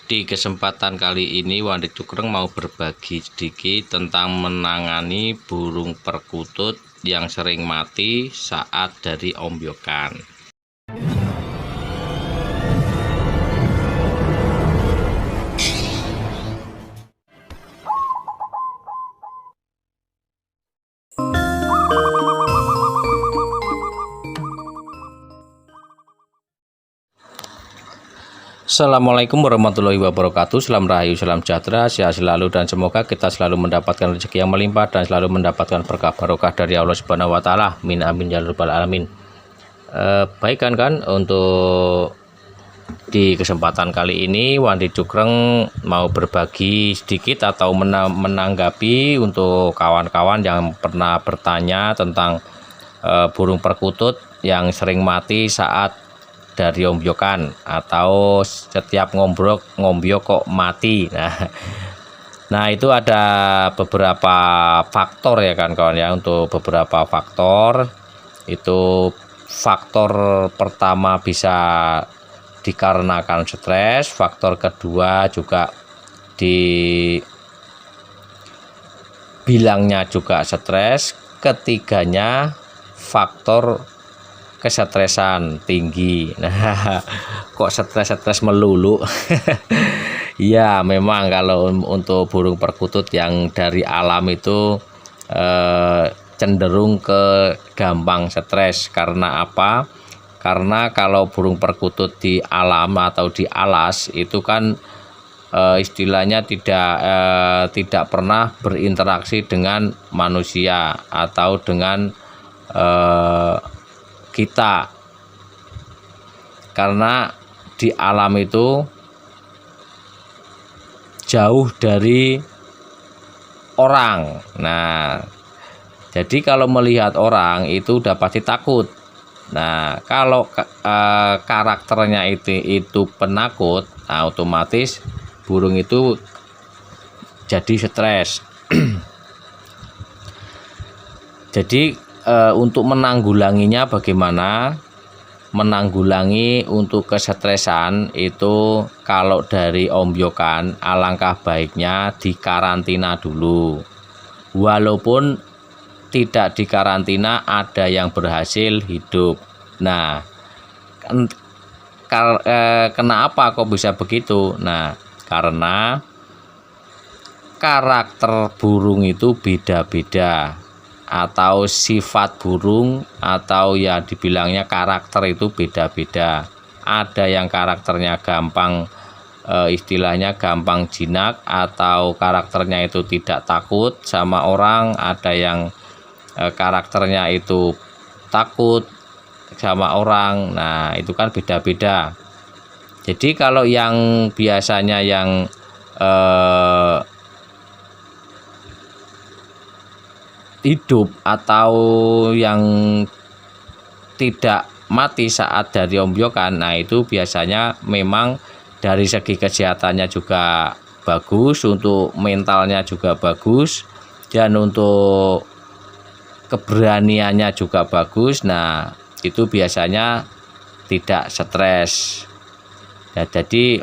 Di kesempatan kali ini Wandi Cukreng mau berbagi sedikit tentang menangani burung perkutut yang sering mati saat dari ombyokan. Assalamualaikum warahmatullahi wabarakatuh. Salam rahayu, salam sejahtera, sehat selalu, dan semoga kita selalu mendapatkan rezeki yang melimpah dan selalu mendapatkan berkah barokah dari Allah Subhanahu wa taala. Amin amin ya rabbal alamin. Baik kan untuk di kesempatan kali ini Wandi Cukreng mau berbagi sedikit atau menanggapi untuk kawan-kawan yang pernah bertanya tentang burung perkutut yang sering mati saat dari ombyokan atau setiap ngombyok kok mati. Nah itu ada beberapa faktor ya kan kawan ya. Untuk beberapa faktor itu, faktor pertama bisa dikarenakan stres, faktor kedua juga dibilangnya juga stres, ketiganya faktor kesetresan tinggi. Nah, kok stres melulu? Ya, memang kalau untuk burung perkutut yang dari alam itu cenderung ke gampang stres. Karena apa? Karena kalau burung perkutut di alam atau di alas itu kan istilahnya tidak pernah berinteraksi dengan manusia atau dengan kita, karena di alam itu jauh dari orang. Nah, jadi kalau melihat orang itu udah pasti takut. Nah, kalau karakternya itu penakut, nah, otomatis burung itu jadi stres. Jadi untuk menanggulanginya bagaimana? Menanggulangi untuk kesetresan itu kalau dari ombyokan alangkah baiknya dikarantina dulu. Walaupun tidak dikarantina ada yang berhasil hidup. Nah, kenapa kok bisa begitu? Nah, karena karakter burung itu beda-beda, atau sifat burung atau ya dibilangnya karakter itu beda-beda. Ada yang karakternya gampang, istilahnya gampang jinak, atau karakternya itu tidak takut sama orang. Ada yang karakternya itu takut sama orang. Nah, itu kan beda-beda. Jadi kalau yang biasanya yang hidup atau yang tidak mati saat dari ombyokan, nah itu biasanya memang dari segi kesehatannya juga bagus, untuk mentalnya juga bagus, dan untuk keberaniannya juga bagus. Nah itu biasanya tidak stres. Nah, jadi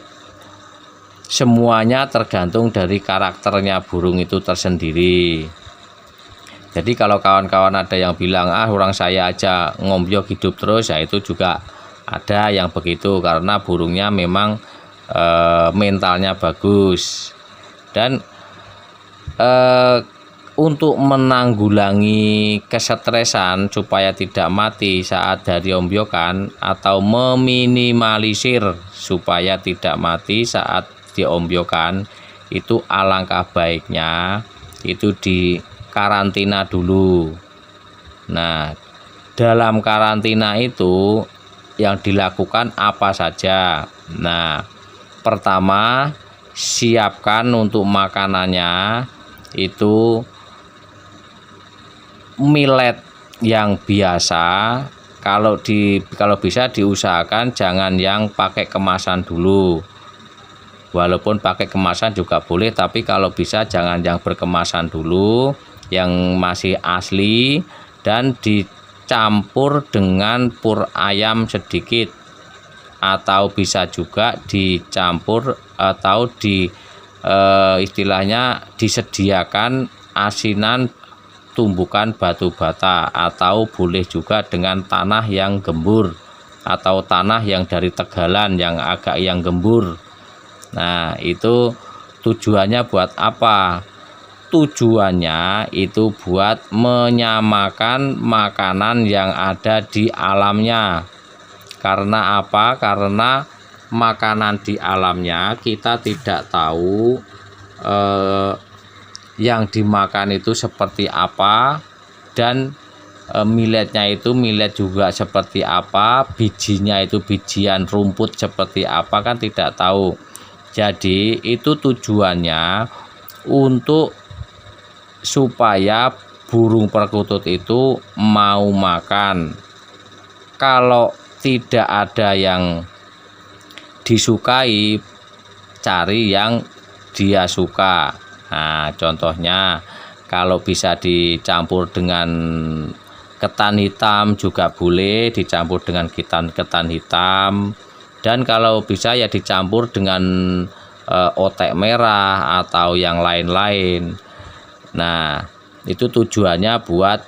semuanya tergantung dari karakternya burung itu tersendiri. Jadi kalau kawan-kawan ada yang bilang, orang saya aja ngombyok hidup terus, ya itu juga ada yang begitu, karena burungnya memang mentalnya bagus. Dan untuk menanggulangi kesetresan supaya tidak mati saat dari ombyokan, atau meminimalisir supaya tidak mati saat di ombyokan, itu alangkah baiknya itu di karantina dulu. Nah, dalam karantina itu yang dilakukan apa saja? Nah, pertama, siapkan untuk makanannya itu millet yang biasa. Kalau bisa diusahakan jangan yang pakai kemasan dulu. Walaupun pakai kemasan juga boleh, tapi kalau bisa jangan yang berkemasan dulu, yang masih asli, dan dicampur dengan pur ayam sedikit. atau bisa juga dicampur atau istilahnya disediakan asinan tumbukan batu bata, atau boleh juga dengan tanah yang gembur atau tanah yang dari tegalan yang gembur. Nah, itu tujuannya buat apa? Tujuannya itu buat menyamakan makanan yang ada di alamnya. Karena apa? Karena makanan di alamnya kita tidak tahu yang dimakan itu seperti apa, dan milletnya itu millet juga seperti apa, bijinya itu bijian rumput seperti apa, kan tidak tahu. Jadi itu tujuannya untuk supaya burung perkutut itu mau makan. Kalau tidak ada yang disukai, cari yang dia suka. Nah, contohnya kalau bisa dicampur dengan ketan hitam juga boleh, dicampur dengan ketan hitam, dan kalau bisa ya dicampur dengan otek merah atau yang lain-lain. Nah, itu tujuannya buat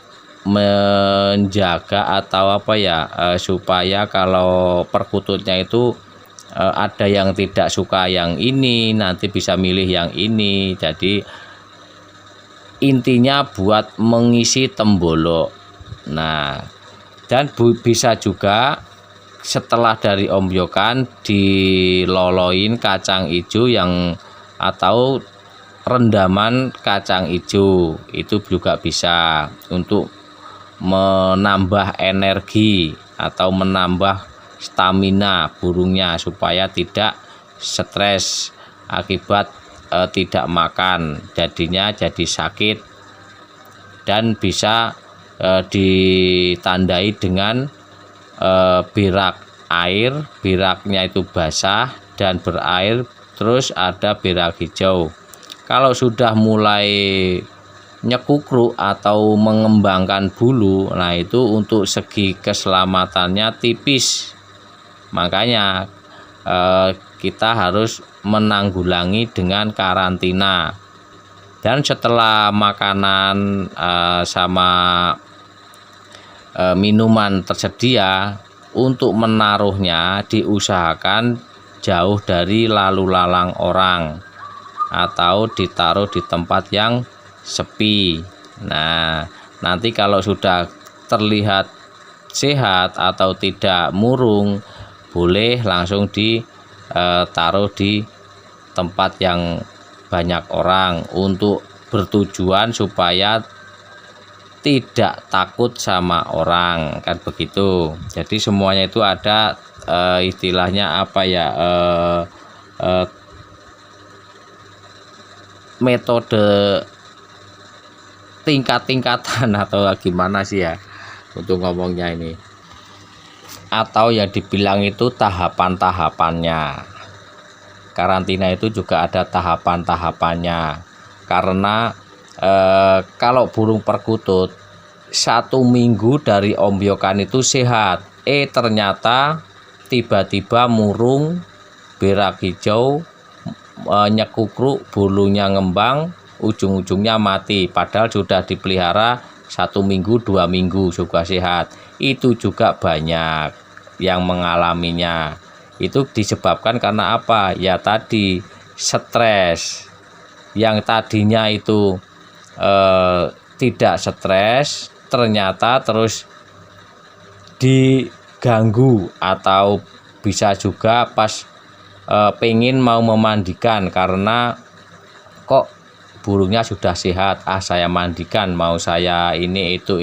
menjaga atau apa ya, supaya kalau perkututnya itu ada yang tidak suka yang ini, nanti bisa milih yang ini. Jadi intinya buat mengisi tembolok. Nah, dan bisa juga setelah dari ombyokan diloloin kacang hijau atau rendaman kacang hijau, itu juga bisa untuk menambah energi atau menambah stamina burungnya supaya tidak stres akibat tidak makan, jadinya jadi sakit. Dan bisa ditandai dengan berak air, beraknya itu basah dan berair, terus ada berak hijau. Kalau sudah mulai nyekukruk atau mengembangkan bulu, nah itu untuk segi keselamatannya tipis. Makanya kita harus menanggulangi dengan karantina. Dan setelah makanan sama minuman tersedia, untuk menaruhnya diusahakan jauh dari lalu lalang orang atau ditaruh di tempat yang sepi. Nah, nanti kalau sudah terlihat sehat atau tidak murung, boleh langsung ditaruh di tempat yang banyak orang, untuk bertujuan supaya tidak takut sama orang, kan begitu. Jadi semuanya itu ada istilahnya apa ya, metode tingkat-tingkatan atau gimana sih ya untuk ngomongnya ini, atau yang dibilang itu tahapan-tahapannya. Karantina itu juga ada tahapan-tahapannya, karena kalau burung perkutut 1 minggu dari ombyokan itu sehat, ternyata tiba-tiba murung, berak hijau, nyekukruk, bulunya ngembang, ujung-ujungnya mati, padahal sudah dipelihara 1 minggu 2 minggu juga sehat. Itu juga banyak yang mengalaminya. Itu disebabkan karena apa? Ya tadi, stres. Yang tadinya itu tidak stres, ternyata terus diganggu, atau bisa juga pas pengen mau memandikan, karena kok burungnya sudah sehat, saya mandikan, mau saya ini itu,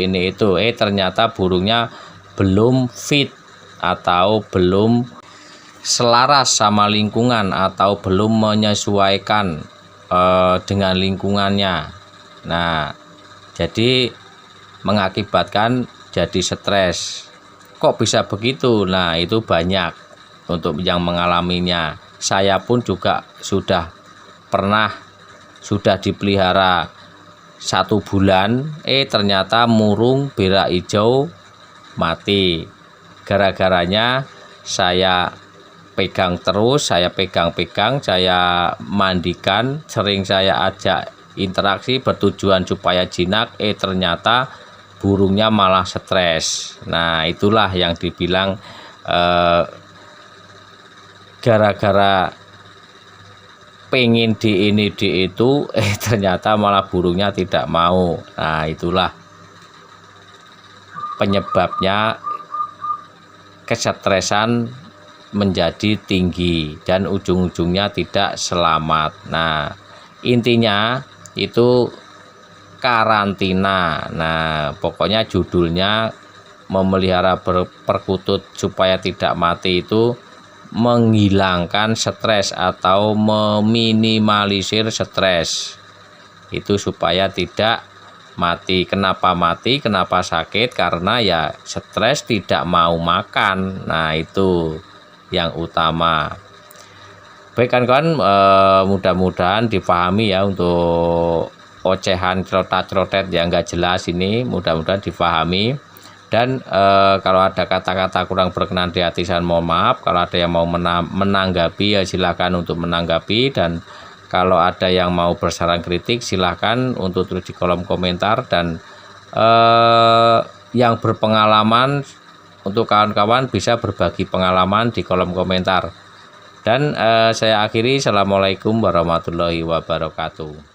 ternyata burungnya belum fit atau belum selaras sama lingkungan, atau belum menyesuaikan dengan lingkungannya. Nah, jadi mengakibatkan jadi stres. Kok bisa begitu? Nah, itu banyak untuk yang mengalaminya. Saya pun juga sudah dipelihara 1 bulan, ternyata murung, berak hijau, mati. Gara-garanya saya pegang terus, saya pegang-pegang, saya mandikan, sering saya ajak interaksi bertujuan supaya jinak, ternyata burungnya malah stres. Nah, itulah yang dibilang gara-gara pengen di ini di itu, ternyata malah burungnya tidak mau. Nah, itulah penyebabnya kesetresan menjadi tinggi dan ujung-ujungnya tidak selamat. Nah, intinya itu karantina. Nah, pokoknya judulnya memelihara perkutut supaya tidak mati itu menghilangkan stres atau meminimalisir stres. Itu supaya tidak mati. Kenapa mati? Kenapa sakit? Karena ya stres, tidak mau makan. Nah, itu yang utama. Baik kawan-kawan, mudah-mudahan dipahami ya untuk ocehan celotet-celotet yang enggak jelas ini, mudah-mudahan dipahami. Dan kalau ada kata-kata kurang berkenan di hati, saya mohon maaf. Kalau ada yang mau menanggapi ya silakan untuk menanggapi, dan kalau ada yang mau bersaran kritik silahkan untuk tulis di kolom komentar. Dan yang berpengalaman untuk kawan-kawan bisa berbagi pengalaman di kolom komentar. Dan saya akhiri, assalamualaikum warahmatullahi wabarakatuh.